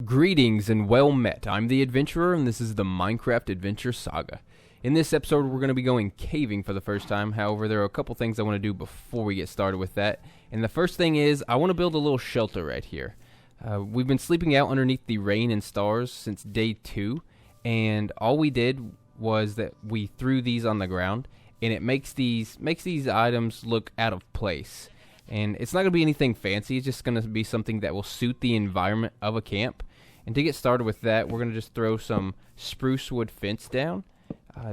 Greetings and well met. I'm the Adventurer, and this is the Minecraft Adventure Saga. In this episode, we're going to be going caving for the first time. However, there are a couple things I want to do before we get started with that. And the first thing is, I want to build a little shelter right here. We've been sleeping out underneath the rain and stars since day 2, and all we did was that we threw these on the ground, and it makes these items look out of place. And it's not going to be anything fancy, it's just going to be something that will suit the environment of a camp. And to get started with that, we're going to just throw some spruce wood fence down.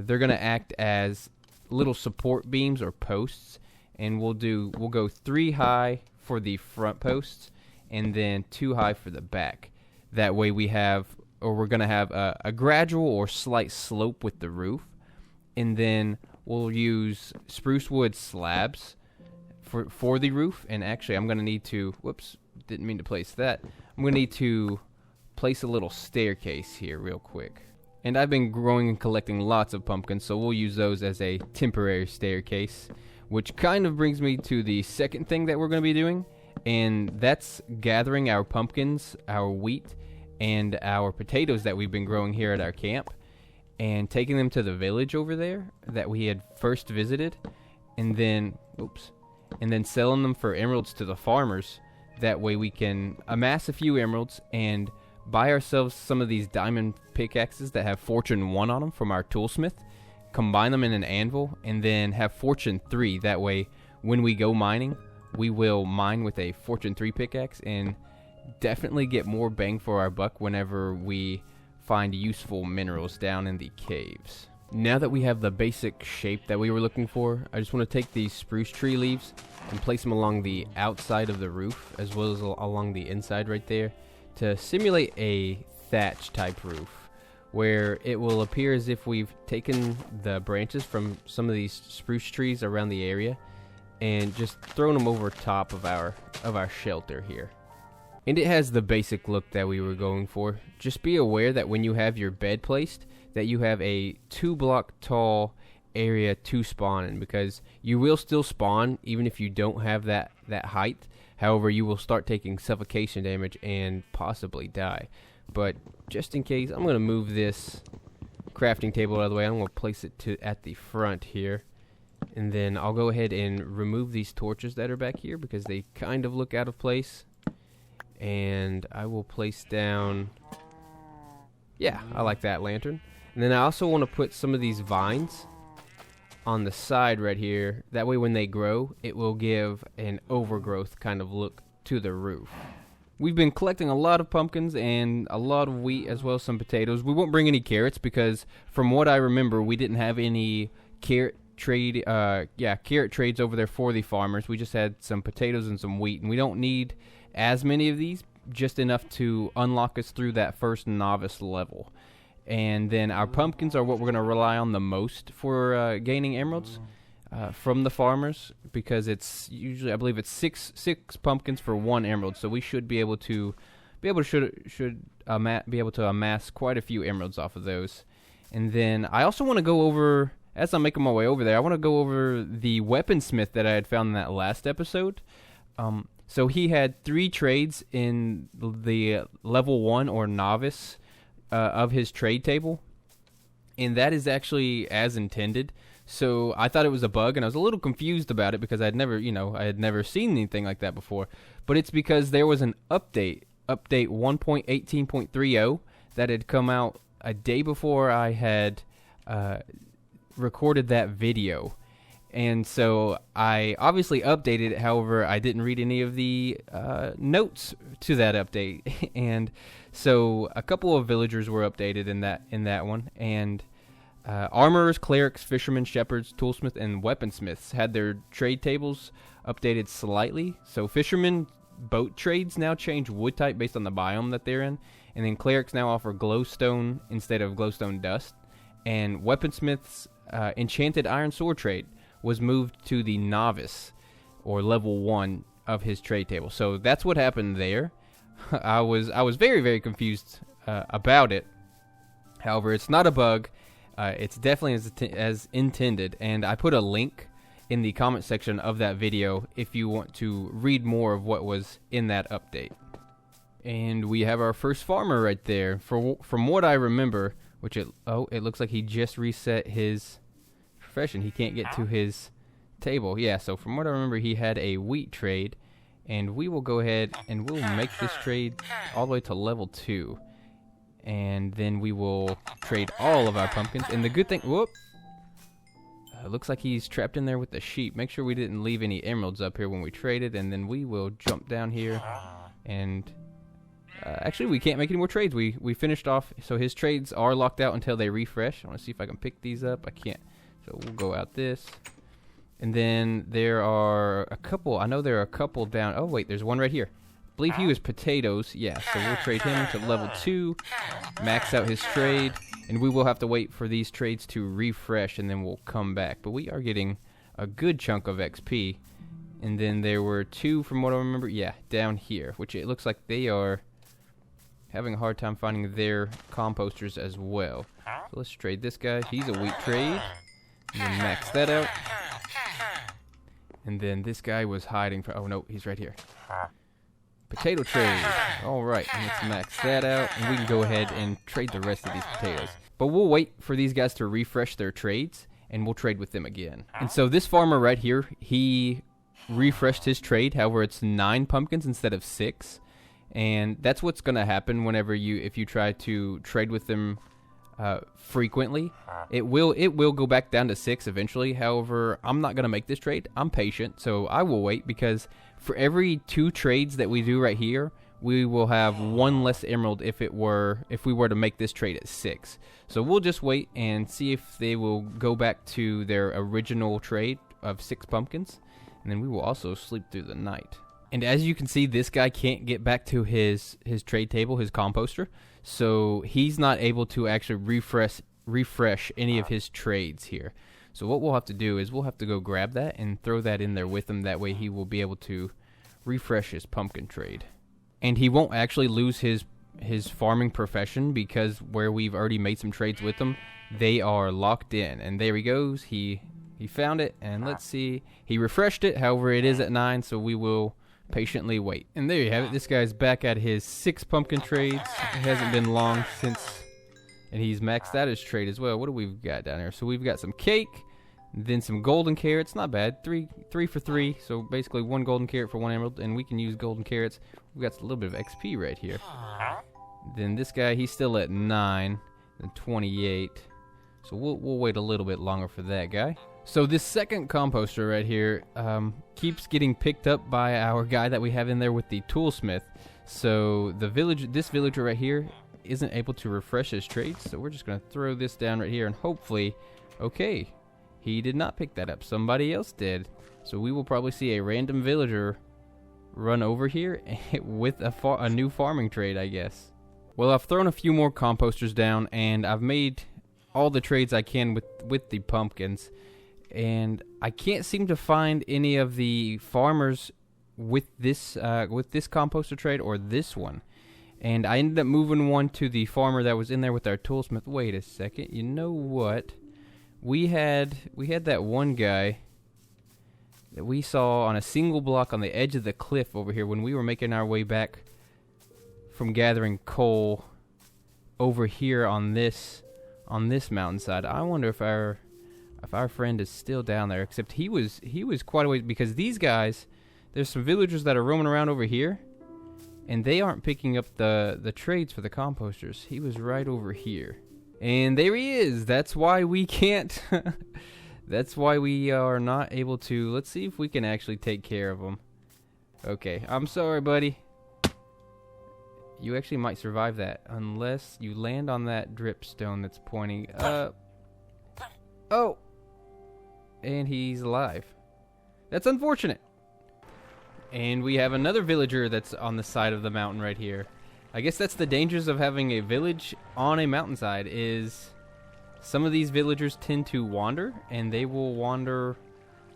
They're going to act as little support beams or posts, and we'll go 3 high for the front posts and then 2 high for the back. That way we're going to have a gradual or slight slope with the roof, and then we'll use spruce wood slabs for the roof. And actually, I'm going to need to, whoops, didn't mean to place that. I'm going to need to place a little staircase here real quick. And I've been growing and collecting lots of pumpkins, so we'll use those as a temporary staircase, which kind of brings me to the second thing that we're going to be doing, and that's gathering our pumpkins, our wheat, and our potatoes that we've been growing here at our camp, and taking them to the village over there that we had first visited, and then selling them for emeralds to the farmers. That way we can amass a few emeralds and buy ourselves some of these diamond pickaxes that have fortune 1 on them from our toolsmith, combine them in an anvil, and then have fortune 3. That way when we go mining, we will mine with a fortune 3 pickaxe and definitely get more bang for our buck whenever we find useful minerals down in the caves. Now that we have the basic shape that we were looking for, I just want to take these spruce tree leaves and place them along the outside of the roof as well as along the inside right there to simulate a thatch type roof, where it will appear as if we've taken the branches from some of these spruce trees around the area and just thrown them over top of our shelter here. And it has the basic look that we were going for. Just be aware that when you have your bed placed, that you have a 2-block tall area to spawn in, because you will still spawn even if you don't have that height. However, you will start taking suffocation damage and possibly die. But just in case, I'm going to move this crafting table out of the way. I'm going to place it at the front here. And then I'll go ahead and remove these torches that are back here because they kind of look out of place. And I will place down, yeah, I like that lantern. And then I also want to put some of these vines on the side right here. That way when they grow, it will give an overgrowth kind of look to the roof. We've been collecting a lot of pumpkins and a lot of wheat as well as some potatoes. We won't bring any carrots because from what I remember, we didn't have any carrot trades over there for the farmers. We just had some potatoes and some wheat, and we don't need as many of these, just enough to unlock us through that first novice level. And then our pumpkins are what we're going to rely on the most for gaining emeralds from the farmers, because it's usually, I believe it's six pumpkins for 1 emerald. So we should be able to amass quite a few emeralds off of those. And then I also want to go over, as I'm making my way over there, I want to go over the weaponsmith that I had found in that last episode. So he had 3 trades in the level 1 or novice of his trade table, and that is actually as intended. So I thought it was a bug, and I was a little confused about it because I had never seen anything like that before. But it's because there was an update 1.18.30 that had come out a day before I had recorded that video. And so I obviously updated it. However, I didn't read any of the notes to that update. And so a couple of villagers were updated in that one. And armorers, clerics, fishermen, shepherds, toolsmiths, and weaponsmiths had their trade tables updated slightly. So fishermen boat trades now change wood type based on the biome that they're in. And then clerics now offer glowstone instead of glowstone dust. And weaponsmiths enchanted iron sword trade was moved to the novice or level 1 of his trade table. So that's what happened there. I was very, very confused about it. However, it's not a bug. It's definitely as intended, and I put a link in the comment section of that video if you want to read more of what was in that update. And we have our first farmer right there. From what I remember, which it looks like he just reset his profession. He can't get to his table. Yeah, so from what I remember, he had a wheat trade, and we will go ahead and we'll make this trade all the way to level 2. And then we will trade all of our pumpkins. And the good thing, whoop, looks like he's trapped in there with the sheep. Make sure we didn't leave any emeralds up here when we traded, and then we will jump down here. And actually, we can't make any more trades. We finished off, so his trades are locked out until they refresh. I want to see if I can pick these up. I can't. So we'll go out this. And then there are a couple. I know there are a couple down. Oh, wait, there's one right here. I believe he was potatoes. Yeah, so we'll trade him to level 2, max out his trade, and we will have to wait for these trades to refresh, and then we'll come back. But we are getting a good chunk of XP. And then there were 2, from what I remember, yeah, down here, which it looks like they are having a hard time finding their composters as well. So let's trade this guy. He's a wheat trade. And then max that out. And then this guy was hiding for, oh no, he's right here. Potato trade. Alright, let's max that out. And we can go ahead and trade the rest of these potatoes. But we'll wait for these guys to refresh their trades, and we'll trade with them again. And so this farmer right here, he refreshed his trade. However, it's 9 pumpkins instead of 6. And that's what's going to happen whenever if you try to trade with them frequently. It will go back down to 6 eventually. However, I'm not going to make this trade. I'm patient, so I will wait, because for every 2 trades that we do right here, we will have 1 less emerald if we were to make this trade at 6. So we'll just wait and see if they will go back to their original trade of 6 pumpkins, and then we will also sleep through the night. And as you can see, this guy can't get back to his trade table, his composter, so he's not able to actually refresh any of his trades here. So what we'll have to do is we'll have to go grab that and throw that in there with him. That way he will be able to refresh his pumpkin trade. And he won't actually lose his farming profession, because where we've already made some trades with him, they are locked in. And there he goes. He found it, and let's see. He refreshed it. However, it is at 9, so we will patiently wait. And there you have it. This guy's back at his 6 pumpkin trades. It hasn't been long since, and he's maxed out his trade as well. What do we've got down here? So we've got some cake, then some golden carrots. Not bad. 3 for 3. So basically 1 golden carrot for 1 emerald, and we can use golden carrots. We've got a little bit of XP right here. Then this guy, he's still at 9 and 28. So we'll wait a little bit longer for that guy. So this second composter right here keeps getting picked up by our guy that we have in there with the toolsmith. So this villager right here isn't able to refresh his trades. So we're just going to throw this down right here, and hopefully, okay, he did not pick that up. Somebody else did. So we will probably see a random villager run over here with a new farming trade, I guess. Well, I've thrown a few more composters down, and I've made all the trades I can with the pumpkins. And I can't seem to find any of the farmers with this composter trade or this one. And I ended up moving one to the farmer that was in there with our toolsmith. Wait a second. You know what? We had that one guy that we saw on a single block on the edge of the cliff over here when we were making our way back from gathering coal over here on this mountainside. I wonder if our friend is still down there, except he was quite a ways, because these guys, there's some villagers that are roaming around over here, and they aren't picking up the trades for the composters. He was right over here. And there he is. That's why we can't that's why we are not able to. Let's see if we can actually take care of him. Okay, I'm sorry, buddy. You actually might survive that unless you land on that dripstone that's pointing up. Oh! And he's alive. That's unfortunate. And we have another villager that's on the side of the mountain right here. I guess that's the dangers of having a village on a mountainside, is some of these villagers tend to wander, and they will wander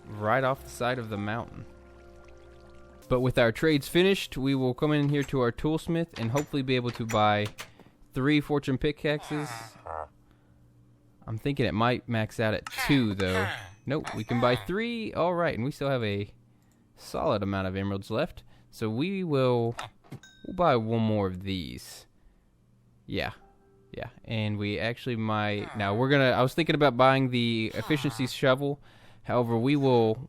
right off the side of the mountain. But with our trades finished, we will come in here to our toolsmith and hopefully be able to buy 3 fortune pickaxes. I'm thinking it might max out at 2, though. Nope, we can buy 3. All right, and we still have a solid amount of emeralds left. So we will We'll buy one more of these. Yeah. And we actually might... Now, I was thinking about buying the efficiency shovel. However, we'll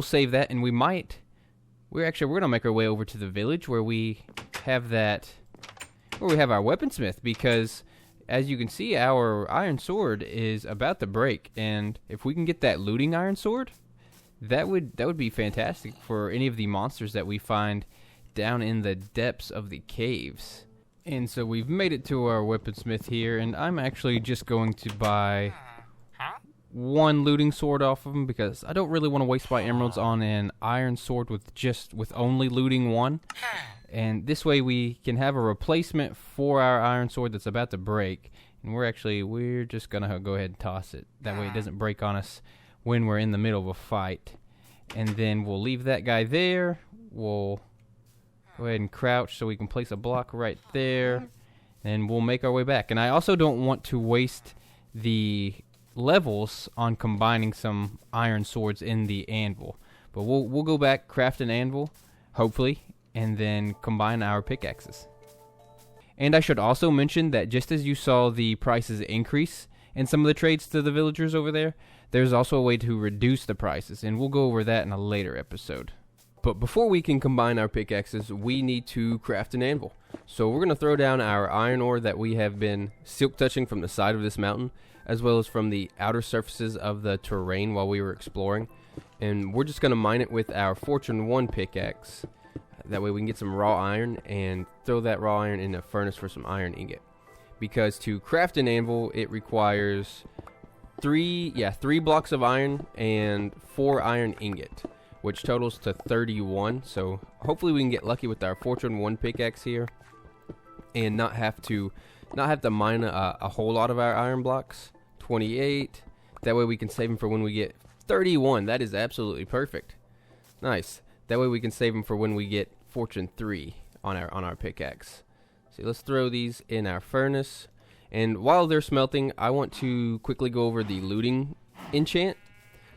save that, and we're going to make our way over to the village where we have our weaponsmith, because as you can see, our iron sword is about to break, and if we can get that looting iron sword, that would be fantastic for any of the monsters that we find down in the depths of the caves. And so we've made it to our weaponsmith here, and I'm actually just going to buy one looting sword off of him, because I don't really want to waste my emeralds on an iron sword with only looting one. And this way we can have a replacement for our iron sword that's about to break. And we're just gonna go ahead and toss it. That way it doesn't break on us when we're in the middle of a fight. And then we'll leave that guy there. We'll go ahead and crouch so we can place a block right there. And we'll make our way back. And I also don't want to waste the levels on combining some iron swords in the anvil. But we'll go back, craft an anvil, hopefully, and then combine our pickaxes. And I should also mention that just as you saw the prices increase in some of the trades to the villagers over there, there's also a way to reduce the prices, and we'll go over that in a later episode. But before we can combine our pickaxes, we need to craft an anvil. So we're going to throw down our iron ore that we have been silk touching from the side of this mountain, as well as from the outer surfaces of the terrain while we were exploring. And we're just going to mine it with our Fortune 1 pickaxe. That way we can get some raw iron and throw that raw iron in a furnace for some iron ingot. Because to craft an anvil, it requires three blocks of iron and 4 iron ingot, which totals to 31. So hopefully we can get lucky with our Fortune 1 pickaxe here and not have to mine a whole lot of our iron blocks. 28. That way we can save them for when we get 31. That is absolutely perfect. Nice. That way we can save them for when we get Fortune 3 on our pickaxe. So let's throw these in our furnace. And while they're smelting, I want to quickly go over the looting enchant.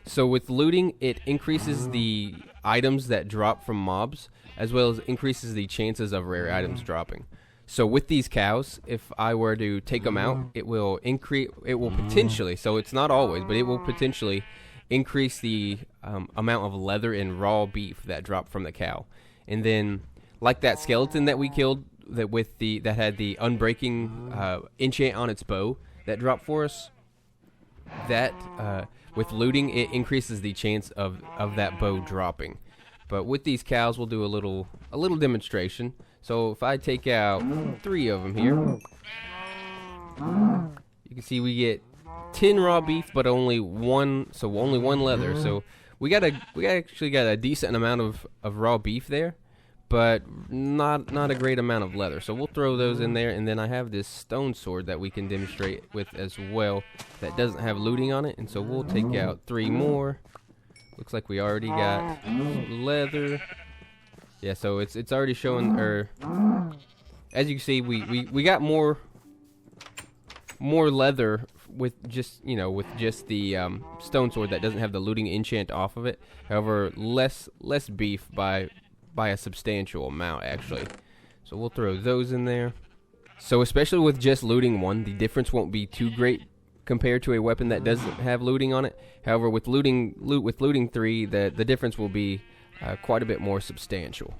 So with looting, it increases the items that drop from mobs, as well as increases the chances of rare items dropping. So with these cows, if I were to take them out, it will potentially, so it's not always, but it will potentially increase the amount of leather and raw beef that drop from the cow. And then, like that skeleton that we killed that had the unbreaking enchant on its bow that dropped for us, that with looting, it increases the chance of that bow dropping. But with these cows, we'll do a little demonstration. So if I take out 3 of them here, you can see we get 10 raw beef, but only one leather. So we actually got a decent amount of raw beef there, but not a great amount of leather. So we'll throw those in there, and then I have this stone sword that we can demonstrate with as well that doesn't have looting on it. And so we'll take out 3 more. Looks like we already got some leather. Yeah, so it's already showing, as you can see, we got more leather with just the stone sword that doesn't have the looting enchant off of it. However, less beef by a substantial amount actually. So we'll throw those in there. So especially with just looting 1, the difference won't be too great compared to a weapon that doesn't have looting on it. However, with looting 3, the difference will be quite a bit more substantial.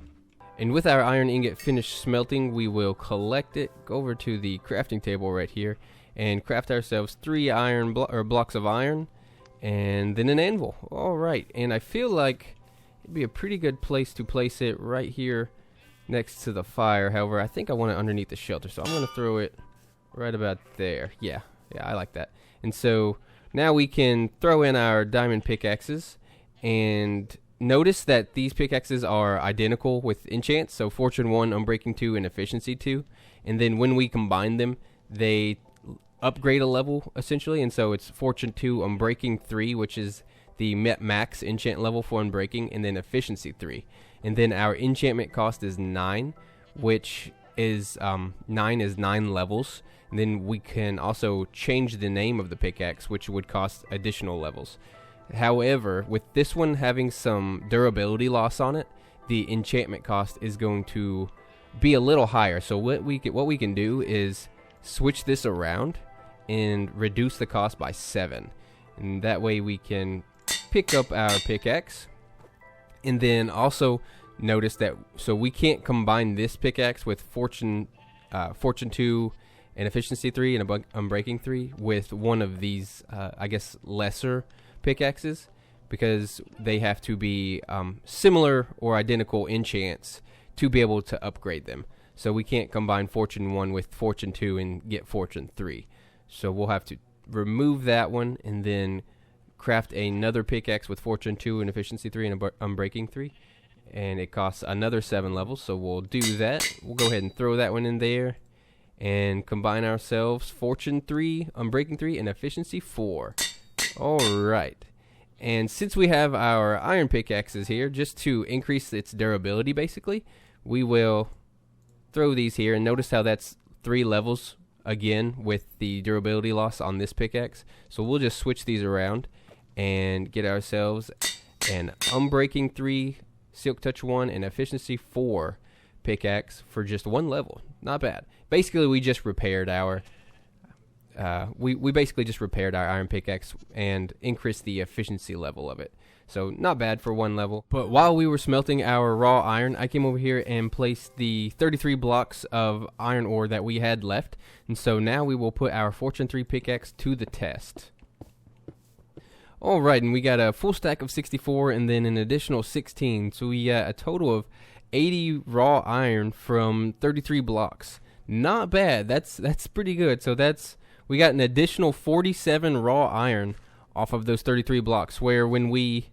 And with our iron ingot finished smelting, we will collect it, go over to the crafting table right here, and craft ourselves 3 blocks of iron, and then an anvil. All right, and I feel like it'd be a pretty good place to place it right here next to the fire. However, I think I want it underneath the shelter, so I'm going to throw it right about there. Yeah, I like that. And so now we can throw in our diamond pickaxes, and notice that these pickaxes are identical with enchants, so Fortune 1, Unbreaking 2, and Efficiency 2. And then when we combine them, they upgrade a level, essentially. And so it's Fortune 2, Unbreaking 3, which is the max enchant level for Unbreaking, and then Efficiency 3. And then our enchantment cost is 9, which is 9 levels. And then we can also change the name of the pickaxe, which would cost additional levels. However, with this one having some durability loss on it, the enchantment cost is going to be a little higher. So what we can do is switch this around and reduce the cost by 7, and that way we can pick up our pickaxe. And then also notice that so we can't combine this pickaxe with fortune 2 and efficiency 3 and unbreaking 3 with one of these I guess lesser pickaxes, because they have to be similar or identical enchants to be able to upgrade them. So we can't combine fortune 1 with fortune 2 and get fortune 3. So we'll have to remove that one and then craft another pickaxe with fortune 2 and efficiency 3 and unbreaking 3. And it costs another 7 levels, so we'll do that. We'll go ahead and throw that one in there and combine ourselves fortune 3, unbreaking 3, and efficiency 4. Alright. And since we have our iron pickaxes here, just to increase its durability basically, we will throw these here, and notice how that's 3 levels again with the durability loss on this pickaxe. So we'll just switch these around and get ourselves an unbreaking 3, silk touch 1, and efficiency 4 pickaxe for just 1 level. Not bad. Basically we just repaired our we basically just repaired our iron pickaxe and increased the efficiency level of it. So not bad for 1 level. But while we were smelting our raw iron, I came over here and placed the 33 blocks of iron ore that we had left. And so now we will put our fortune 3 pickaxe to the test. Alright, and we got a full stack of 64 and then an additional 16. So we got a total of 80 raw iron from 33 blocks. Not bad. That's pretty good. So we got an additional 47 raw iron off of those 33 blocks, where when we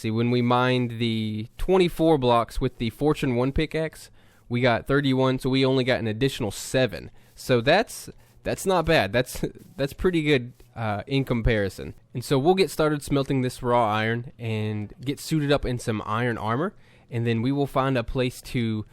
mined the 24 blocks with the fortune 1 pickaxe, we got 31, so we only got an additional 7. So that's not bad. That's pretty good in comparison. And so we'll get started smelting this raw iron and get suited up in some iron armor, and then we will find a place to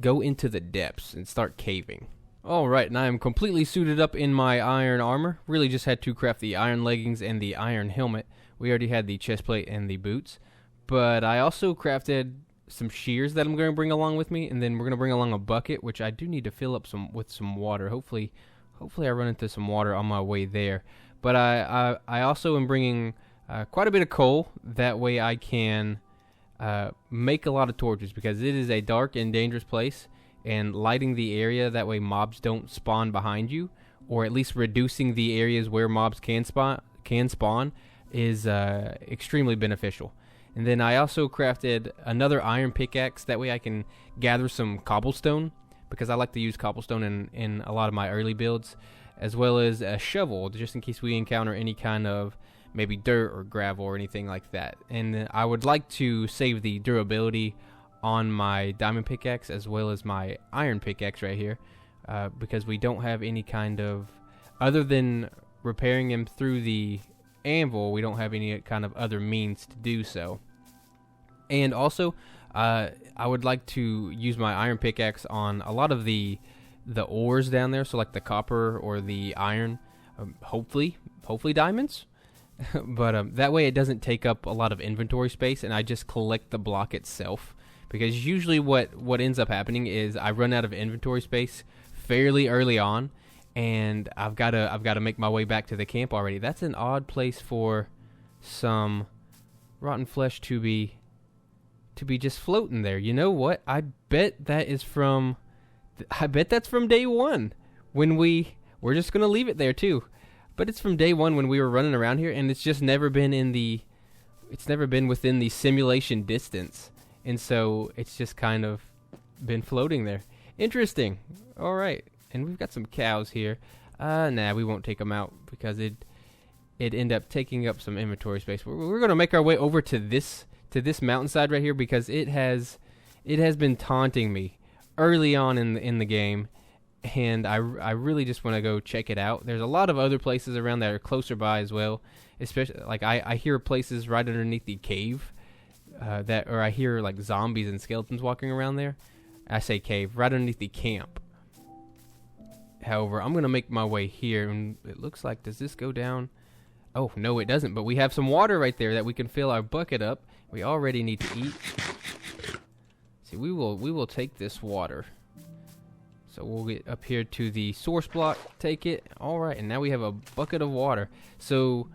go into the depths and start caving. Alright, and I am completely suited up in my iron armor. Really just had to craft the iron leggings and the iron helmet. We already had the chest plate and the boots. But I also crafted some shears that I'm going to bring along with me, and then we're going to bring along a bucket, which I do need to fill up with some water. Hopefully I run into some water on my way there. But I also am bringing quite a bit of coal. That way I can make a lot of torches, because it is a dark and dangerous place. And lighting the area, that way mobs don't spawn behind you, or at least reducing the areas where mobs can spawn is extremely beneficial. And then I also crafted another iron pickaxe. That way I can gather some cobblestone, because I like to use cobblestone in a lot of my early builds, as well as a shovel, just in case we encounter any kind of maybe dirt or gravel or anything like that. And I would like to save the durability on my diamond pickaxe as well as my iron pickaxe right here, because we don't have any kind of, other than repairing him through the anvil, we don't have any kind of other means to do so. And also I would like to use my iron pickaxe on a lot of the ores down there, so like the copper or the iron, hopefully diamonds. But that way it doesn't take up a lot of inventory space, and I just collect the block itself. Because usually what ends up happening is I run out of inventory space fairly early on, and I've got to make my way back to the camp already. That's an odd place for some rotten flesh to be just floating there. You know what? I bet that's from day 1 when we're just gonna leave it there too. But it's from day 1 when we were running around here, and it's just never been within the simulation distance. And so it's just kind of been floating there. Interesting. All right. And we've got some cows here. Nah, we won't take them out because it'd end up taking up some inventory space. We're going to make our way over to this mountainside right here, because it has been taunting me early on in the game, and I really just want to go check it out. There's a lot of other places around that are closer by as well. Especially like I hear places right underneath the cave. Or I hear like zombies and skeletons walking around there. I say cave, right underneath the camp. However, I'm going to make my way here, and it looks like, does this go down? Oh, no, it doesn't, but we have some water right there that we can fill our bucket up. We already need to eat. See, we will take this water. So we'll get up here to the source block, take it. All right, and now we have a bucket of water. So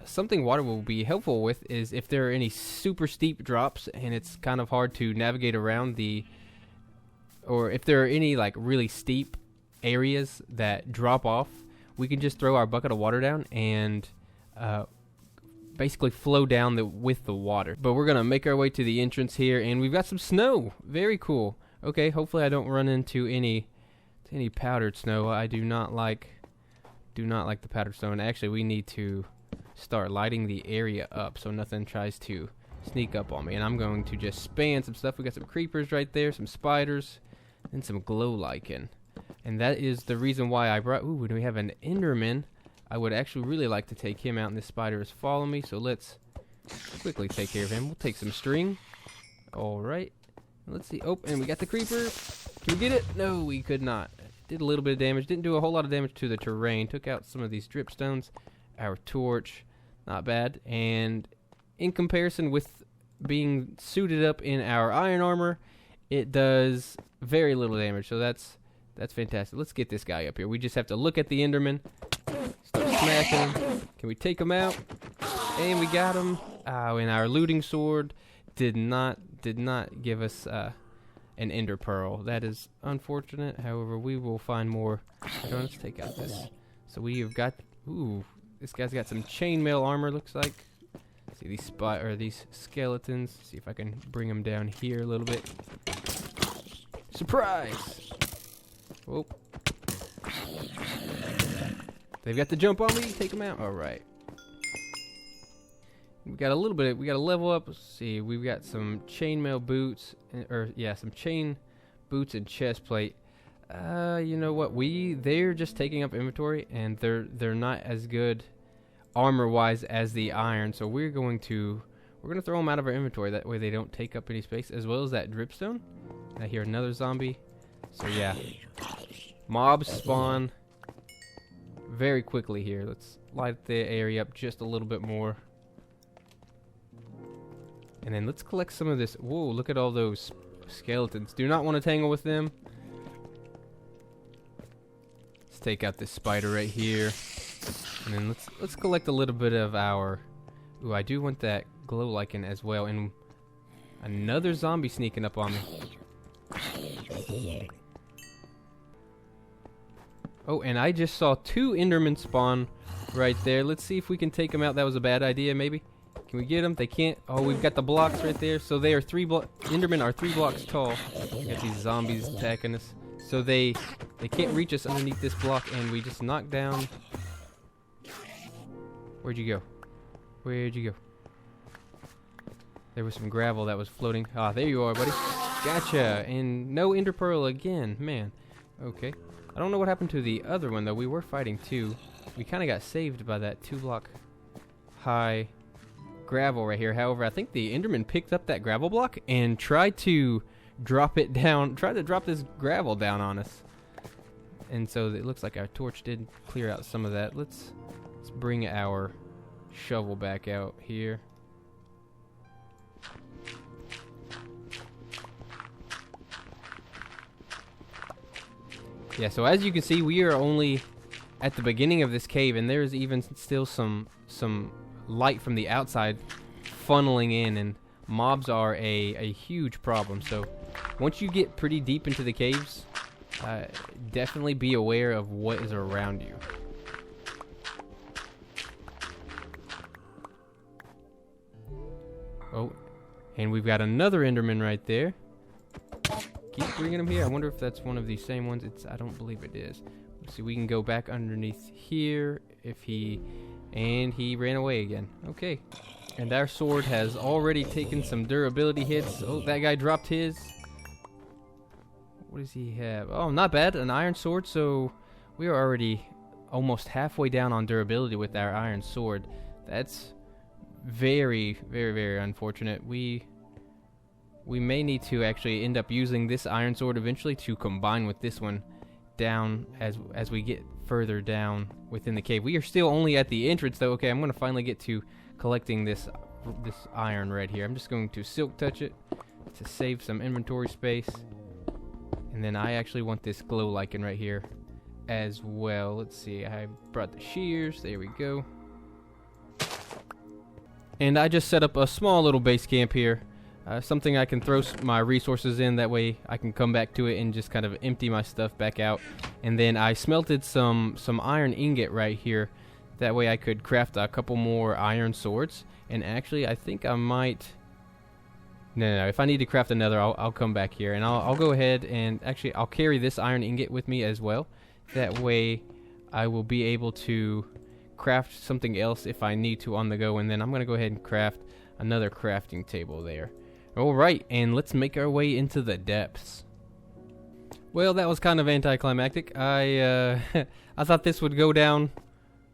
something water will be helpful with is if there are any super steep drops and it's kind of hard to navigate around or if there are any like really steep areas that drop off, we can just throw our bucket of water down and basically flow down with the water. But we're gonna make our way to the entrance here, and we've got some snow. Very cool. Okay, hopefully I don't run into any powdered snow. I do not like the powdered snow, and actually we need to start lighting the area up so nothing tries to sneak up on me. And I'm going to just spam some stuff. We got some creepers right there, some spiders, and some glow lichen. And that is the reason why I brought... Ooh, do we have an Enderman? I would actually really like to take him out, and this spider is following me, so let's quickly take care of him. We'll take some string. Alright. Let's see. Oh, and we got the creeper. Can we get it? No, we could not. Did a little bit of damage. Didn't do a whole lot of damage to the terrain. Took out some of these dripstones. Our torch. Not bad. And in comparison with being suited up in our iron armor, it does very little damage. So that's fantastic. Let's get this guy up here. We just have to look at the Enderman. Start smacking him. Can we take him out? And we got him. Oh, and our looting sword did not give us an ender pearl. That is unfortunate. However, we will find more. Let's take out this. So we have got... Ooh, this guy's got some chainmail armor, looks like. See these skeletons. See if I can bring them down here a little bit. Surprise! Oh. They've got the jump on me. Take them out. All right. We got a little bit. We got to level up. Let's see. We've got some chainmail boots, some chain boots and chest plate. You know what? They're just taking up inventory, and they're not as good armor-wise as the iron. So we're gonna throw them out of our inventory. That way they don't take up any space, as well as that dripstone. I hear another zombie. So yeah, mobs spawn very quickly here. Let's light the area up just a little bit more. And then let's collect some of this. Whoa, look at all those skeletons. Do not want to tangle with them. Let's take out this spider right here. And then let's collect a little bit of our... Ooh, I do want that glow lichen as well. And another zombie sneaking up on me. Oh, and I just saw 2 Endermen spawn right there. Let's see if we can take them out. That was a bad idea, maybe. Can we get them? They can't. Oh, we've got the blocks right there. So they are Endermen are 3 blocks tall. We got these zombies attacking us. So they can't reach us underneath this block, and we just knocked down. Where'd you go? Where'd you go? There was some gravel that was floating. Ah, there you are, buddy. Gotcha. And no ender pearl again. Man. Okay. I don't know what happened to the other one, though. We were fighting 2. We kind of got saved by that 2-block high gravel right here. However, I think the Enderman picked up that gravel block and tried to drop it down. Tried to drop this gravel down on us. And so it looks like our torch did clear out some of that. Let's bring our shovel back out here. Yeah, so as you can see, we are only at the beginning of this cave, and there's even still some light from the outside funneling in, and mobs are a huge problem. So once you get pretty deep into the caves, definitely be aware of what is around you. Oh, and we've got another Enderman right there. Keep bringing him here. I wonder if that's one of these same ones. I don't believe it is. Let's see, we can go back underneath here and he ran away again. Okay. And our sword has already taken some durability hits. Oh, that guy dropped his. What does he have? Oh, not bad. An iron sword. So we are already almost halfway down on durability with our iron sword. That's very, very, very unfortunate. We may need to actually end up using this iron sword eventually to combine with this one down as we get further down within the cave. We are still only at the entrance, though. Okay, I'm going to finally get to collecting this iron right here. I'm just going to silk touch it to save some inventory space. And then I actually want this glow lichen right here as well. Let's see, I brought the shears. There we go. And I just set up a small little base camp here. Something I can throw my resources in. That way I can come back to it and just kind of empty my stuff back out. And then I smelted some iron ingot right here. That way I could craft a couple more iron swords. And actually, I think I might... No. If I need to craft another, I'll come back here. And I'll go ahead and... Actually, I'll carry this iron ingot with me as well. That way, I will be able to craft something else if I need to on the go. And then I'm going to go ahead and craft another crafting table there. Alright, and let's make our way into the depths. Well, that was kind of anticlimactic. I thought this would go down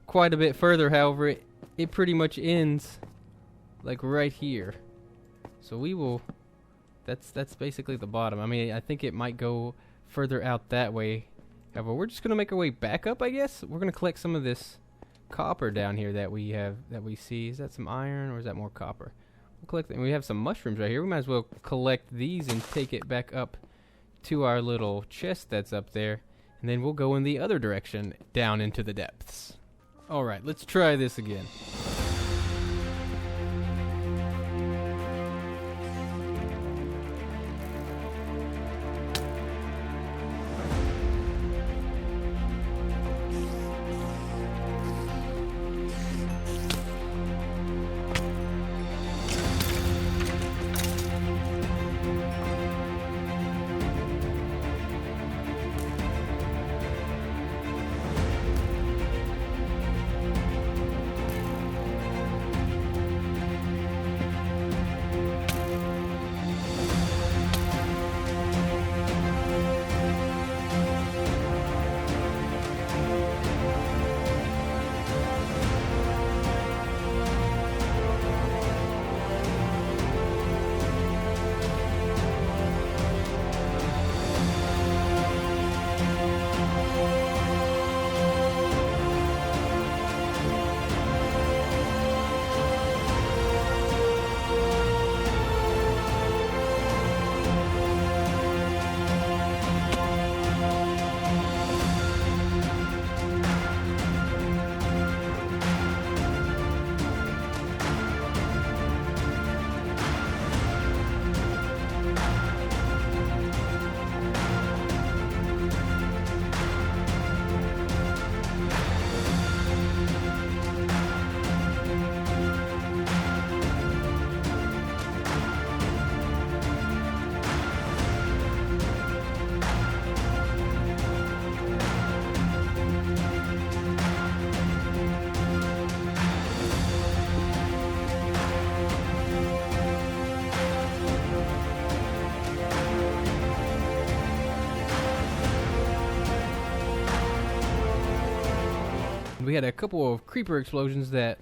quite a bit further. However, it pretty much ends like right here. So we will... That's basically the bottom. I mean, I think it might go further out that way. However, we're just going to make our way back up, I guess. We're going to collect some of this copper down here that we see. Is that some iron or is that more copper? We'll collect them. We have some mushrooms right here. We might as well collect these and take it back up to our little chest that's up there. And then we'll go in the other direction, down into the depths. Alright, let's try this again. We had a couple of creeper explosions that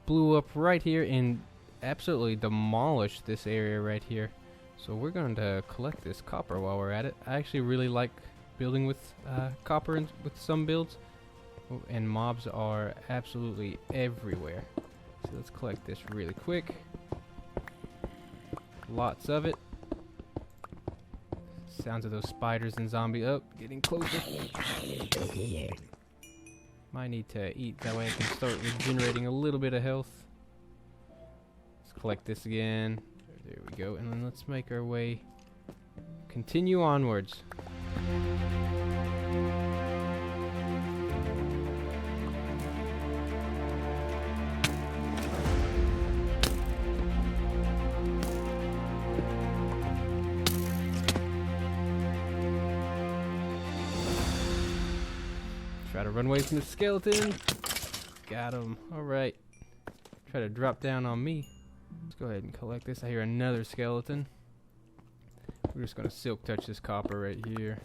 blew up right here and absolutely demolished this area right here. So we're going to collect this copper while we're at it. I actually really like building with copper and with some builds. Oh, and mobs are absolutely everywhere. So let's collect this really quick. Lots of it. Sounds of those spiders and zombies. Oh, getting closer. Might need to eat, that way I can start regenerating a little bit of health. Let's collect this again. There we go. And then let's make our way, continue onwards. Try to run away from the skeleton. Got him. Alright. Try to drop down on me. Let's go ahead and collect this. I hear another skeleton. We're just going to silk touch this copper right here.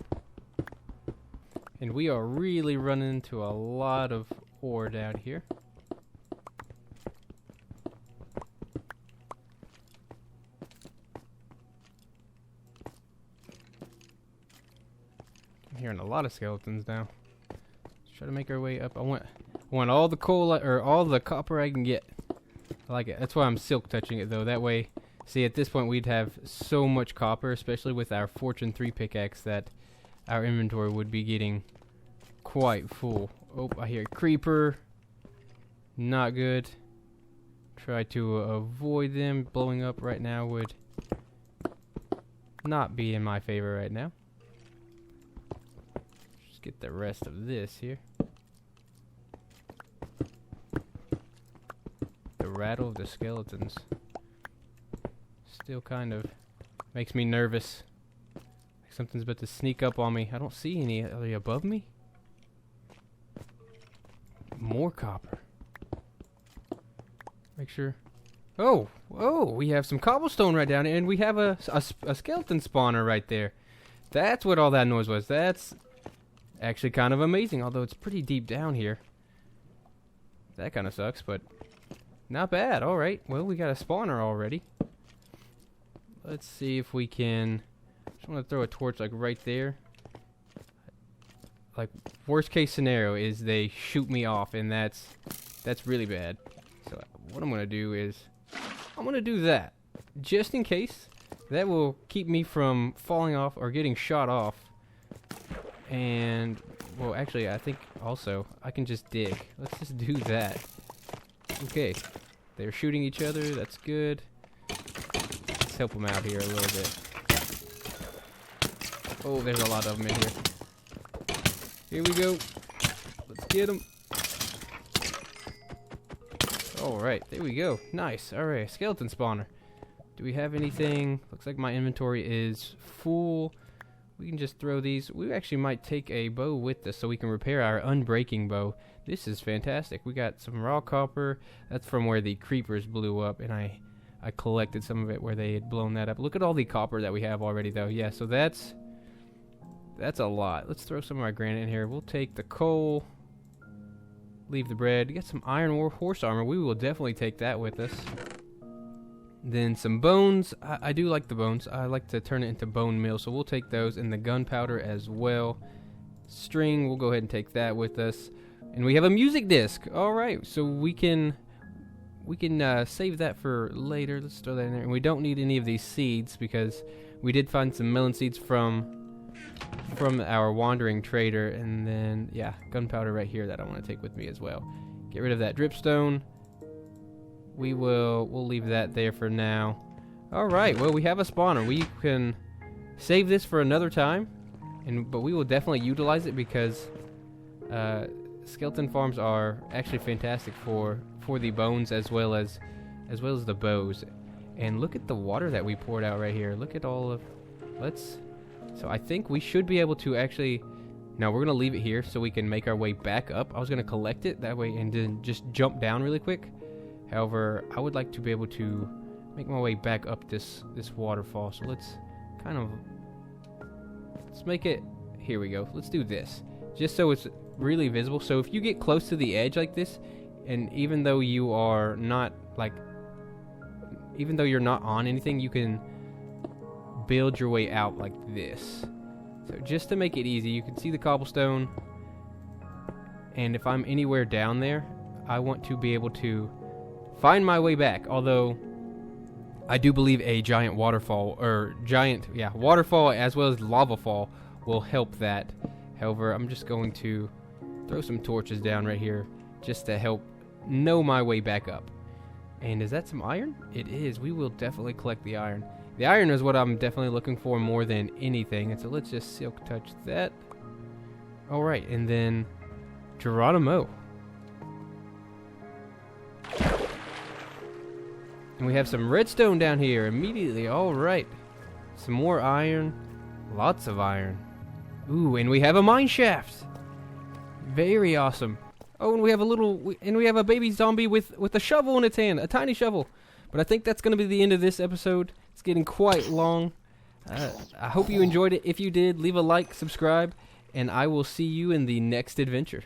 And we are really running into a lot of ore down here. I'm hearing a lot of skeletons now. Try to make our way up. I want all the coal or all the copper I can get. I like it. That's why I'm silk touching it though. That way See, at this point, we'd have so much copper, especially with our Fortune 3 pickaxe, that our inventory would be getting quite full. Oh, I hear a creeper. Not good. Try to avoid them. Blowing up right now would not be in my favor right now. Just get the rest of this here. The rattle of the skeletons still kind of makes me nervous. Like something's about to sneak up on me. I don't see any. Are they above me? More copper. Make sure. Oh, we have some cobblestone right down here, and we have a skeleton spawner right there. That's what all that noise was. That's actually kind of amazing, although it's pretty deep down here. That kind of sucks, but not bad. All right. Well, we got a spawner already. Let's see if we can. Just want to throw a torch like right there. Like worst case scenario is they shoot me off, and that's really bad. So what I'm gonna do is I'm gonna do that just in case. That will keep me from falling off or getting shot off. And well, actually, I think also I can just dig. Let's just do that. Okay, they're shooting each other. That's good. Let's help them out here a little bit. Oh, there's a lot of them in here. Here we go. Let's get them. Alright, there we go. Nice. Alright, skeleton spawner. Do we have anything? Looks like my inventory is full. We can just throw these. We actually might take a bow with us so we can repair our unbreaking bow. This is fantastic. We got some raw copper. That's from where the creepers blew up, and I collected some of it where they had blown that up. Look at all the copper that we have already, though. Yeah, so that's a lot. Let's throw some of our granite in here. We'll take the coal. Leave the bread. Get some iron or horse armor. We will definitely take that with us. Then some bones. I do like the bones. I like to turn it into bone meal, so we'll take those, and the gunpowder as well. String, we'll go ahead and take that with us. And we have a music disc. All right, so we can save that for later. Let's throw that in there. And we don't need any of these seeds because we did find some melon seeds from our wandering trader. And then yeah, gunpowder right here that I want to take with me as well. Get rid of that dripstone. We'll leave that there for now. All right, well, we have a spawner. We can save this for another time, but we will definitely utilize it because skeleton farms are actually fantastic for the bones as well as the bows. And look at the water that we poured out right here. Look at all of. So I think we should be able to actually. Now we're gonna leave it here so we can make our way back up. I was gonna collect it that way and then just jump down really quick. However, I would like to be able to make my way back up this waterfall. So let's make it. Here we go. Let's do this just so it's really visible. So if you get close to the edge like this, and even though you're not on anything, you can build your way out like this. So just to make it easy, you can see the cobblestone, and if I'm anywhere down there, I want to be able to find my way back. Although I do believe a giant waterfall waterfall as well as lava fall will help that. However, I'm just going to throw some torches down right here just to help know my way back up. And is that some iron? It is. We will definitely collect the iron. The iron is what I'm definitely looking for more than anything. And so let's just silk touch that. All right, and then Geronimo. And we have some redstone down here immediately. All right. Some more iron. Lots of iron. Ooh, and we have a mine shaft. Very awesome. Oh, and we have a baby zombie with a shovel in its hand, a tiny shovel. But I think that's going to be the end of this episode. It's getting quite long. I hope you enjoyed it. If you did, leave a like, subscribe, and I will see you in the next adventure.